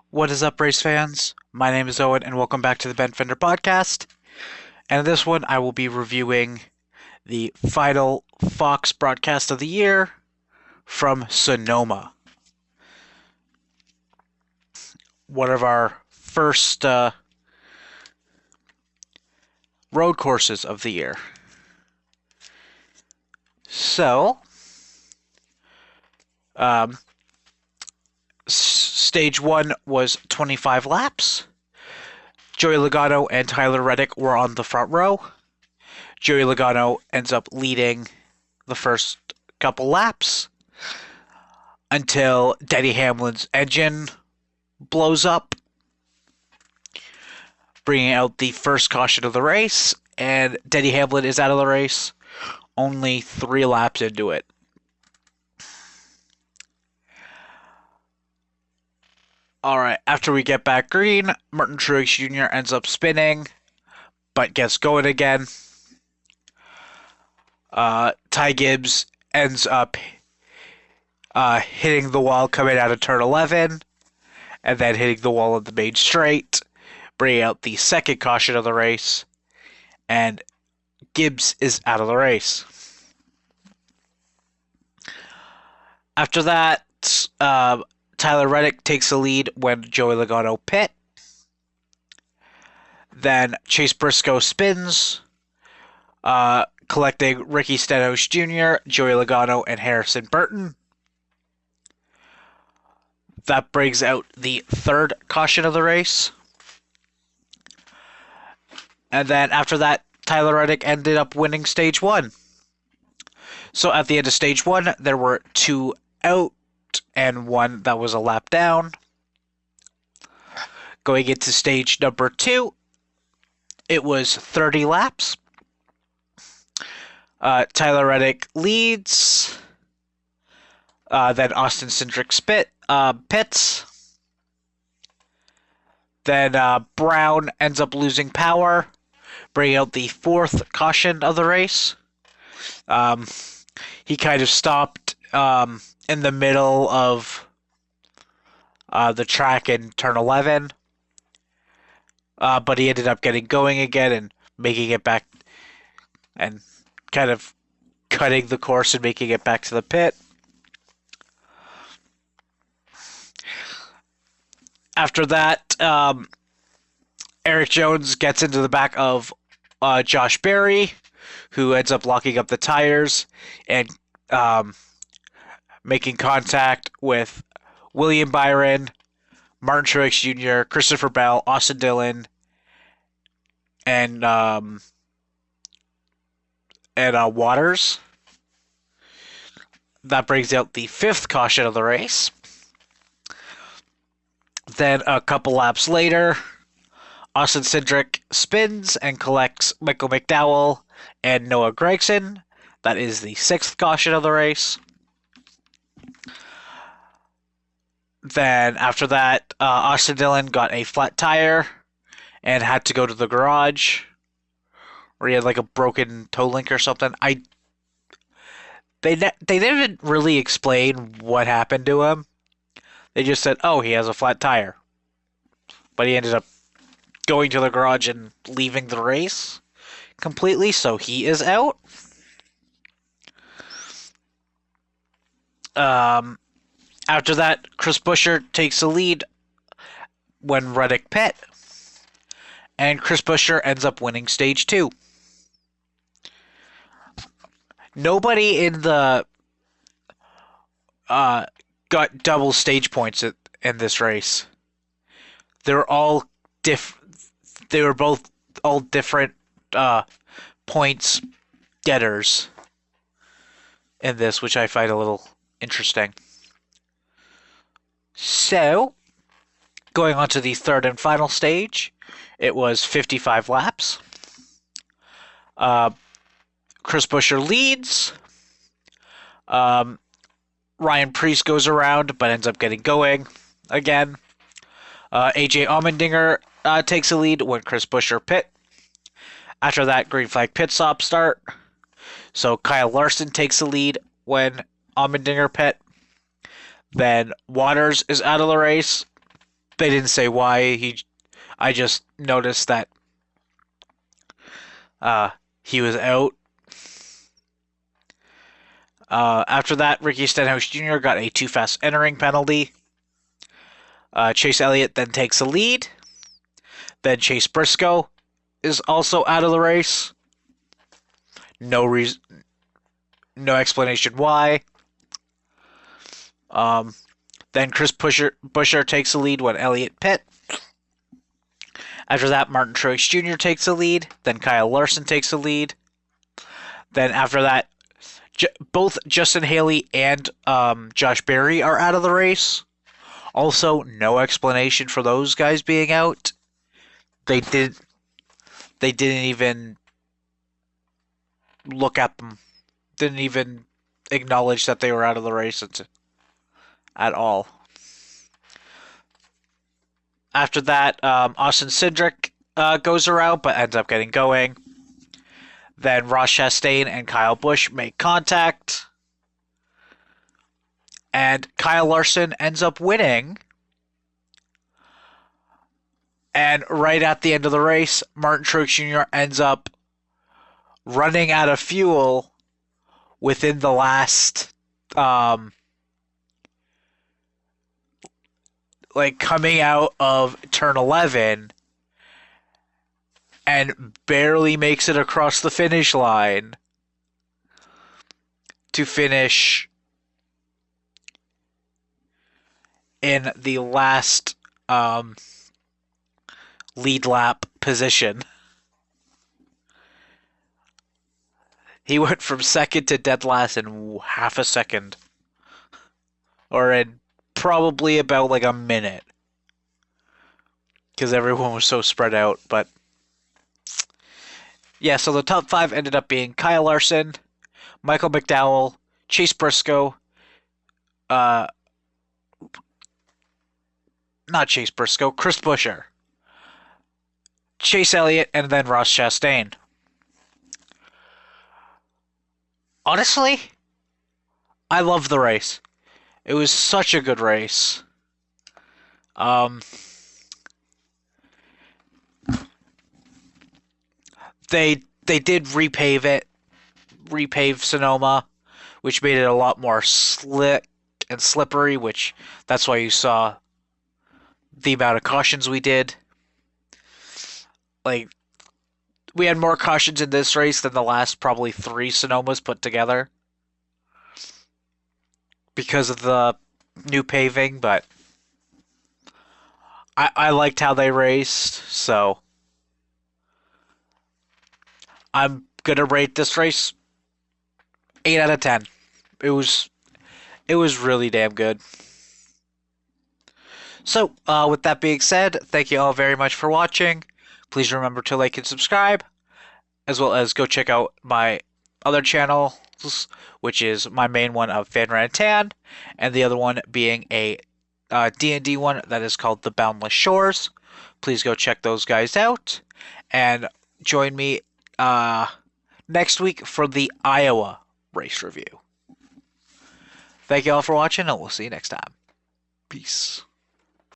What is up, race fans? My name is Owen, and welcome back to the Ben Fender podcast. And in this one, I will be reviewing the final Fox broadcast of the year from Sonoma, one of our first road courses of the year. So, stage one was 25 laps. Joey Logano and Tyler Reddick were on the front row. Joey Logano ends up leading the first couple laps until Denny Hamlin's engine blows up, bringing out the first caution of the race, and Denny Hamlin is out of the race only 3 laps into it. Alright, after we get back green, Martin Truex Jr. ends up spinning, but gets going again. Ty Gibbs ends up hitting the wall coming out of turn 11, and then hitting the wall of the main straight, bringing out the second caution of the race, and Gibbs is out of the race. After that, Tyler Reddick takes the lead when Joey Logano pit. Then Chase Briscoe spins, collecting Ricky Stenhouse Jr., Joey Logano, and Harrison Burton. That brings out the third caution of the race. And then after that, Tyler Reddick ended up winning stage one. So at the end of stage one, there were 2 out and 1 that was a lap down. Going into stage number 2, it was 30 laps. Tyler Reddick leads. Then Austin Cindric pits. Then Brown ends up losing power, bringing out the 4th caution of the race. He kind of stopped in the middle of the track in turn 11, but he ended up getting going again and making it back, and kind of cutting the course and making it back to the pit. After that, Eric Jones gets into the back of Josh Berry, who ends up locking up the tires and making contact with William Byron, Martin Truex Jr., Christopher Bell, Austin Dillon, and Waters. That brings out the 5th caution of the race. Then a couple laps later, Austin Cindric spins and collects Michael McDowell and Noah Gragson. That is the 6th caution of the race. Then after that, Austin Dillon got a flat tire and had to go to the garage, where he had like a broken toe link or something. They didn't really explain what happened to him. They just said, oh, he has a flat tire. But he ended up going to the garage and leaving the race completely, so he is out. After that, Chris Buescher takes the lead when Reddick pit, and Chris Buescher ends up winning stage 2. Nobody in the got double stage points in this race. They were all They were both all different points getters in this, which I find a little interesting. So, going on to the third and final stage, it was 55 laps. Chris Buescher leads. Ryan Preece goes around, but ends up getting going again. AJ Allmendinger takes the lead when Chris Buescher pit. After that, green flag pit stop start. So Kyle Larson takes the lead when Allmendinger pit. Then Waters is out of the race. They didn't say why. I just noticed that uh, he was out. After that, Ricky Stenhouse Jr. got a too fast entering penalty. Chase Elliott then takes the lead. Then Chase Briscoe is also out of the race. No reason, no explanation why. Then Chris Buescher takes the lead when Elliott pit. After that, Martin Truex Jr. takes the lead. Then Kyle Larson takes the lead. Then after that, both Justin Haley and Josh Berry are out of the race. Also, no explanation for those guys being out. They didn't even look at them. Didn't even acknowledge that they were out of the race at all. After that, Austin Cindric goes around, but ends up getting going. Then Ross Chastain and Kyle Busch make contact. And Kyle Larson ends up winning. And right at the end of the race, Martin Truex Jr. ends up running out of fuel within the last, coming out of turn 11 and barely makes it across the finish line to finish in the last lead lap position. He went from second to dead last in half a second. Or in probably about a minute. Because everyone was so spread out. But yeah, so the top 5 ended up being Kyle Larson, Michael McDowell, Chase Briscoe, not Chase Briscoe, Chris Buescher, Chase Elliott, and then Ross Chastain. Honestly, I love the race. It was such a good race. They did repave Sonoma, which made it a lot more slick and slippery, which that's why you saw the amount of cautions we did. We had more cautions in this race than the last probably 3 Sonomas put together because of the new paving, but I liked how they raced, so I'm gonna rate this race 8 out of 10. It was really damn good. So, with that being said, thank you all very much for watching. Please remember to like and subscribe, as well as go check out my other channels, which is my main one of Fan Ran Tan, and the other one being a D&D one that is called The Boundless Shores. Please go check those guys out, and join me next week for the Iowa race review. Thank you all for watching, and we'll see you next time. Peace.